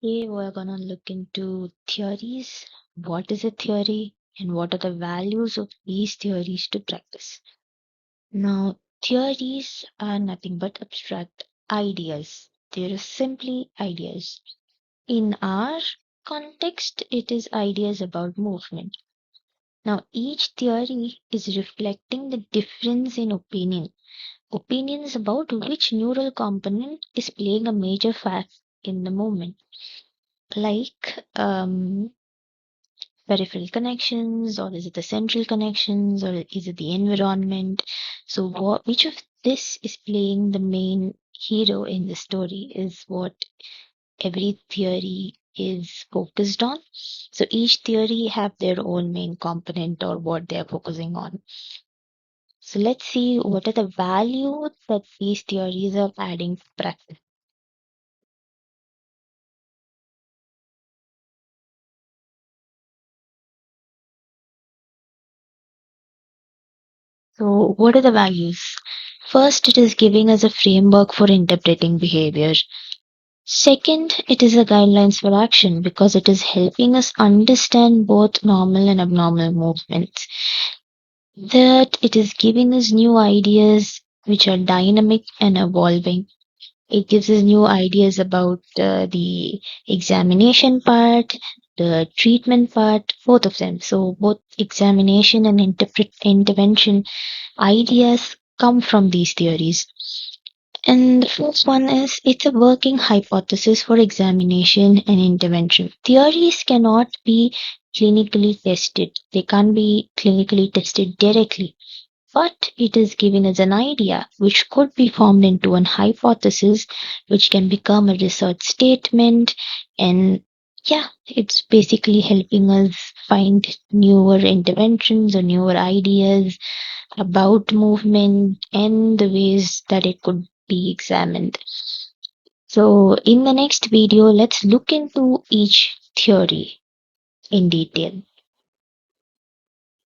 Today we're gonna look into theories. What is a theory and what are the values of these theories to practice? Now, theories are nothing but abstract ideas. They're simply ideas. In our context, it is ideas about movement. Now, each theory is reflecting the difference in opinions about which neural component is playing a major fact in the movement. Like peripheral connections, or is it the central connections, or is it the environment? So which of this is playing the main hero in the story is what every theory is focused on. So each theory have their own main component or what they're focusing on. So let's see what are the values that these theories are adding to practice. So what are the values? First, it is giving us a framework for interpreting behavior. Second, it is a guidelines for action because it is helping us understand both normal and abnormal movements. Third, it is giving us new ideas which are dynamic and evolving. It gives us new ideas about the examination part, the treatment part, both of them. So both examination and intervention ideas come from these theories. And the first one is it's a working hypothesis for examination and intervention. Theories cannot be clinically tested. They can't be clinically tested directly. But it is giving us an idea which could be formed into an hypothesis, which can become a research statement. And yeah, it's basically helping us find newer interventions or newer ideas about movement and the ways that it could be examined. So in the next video, let's look into each theory in detail.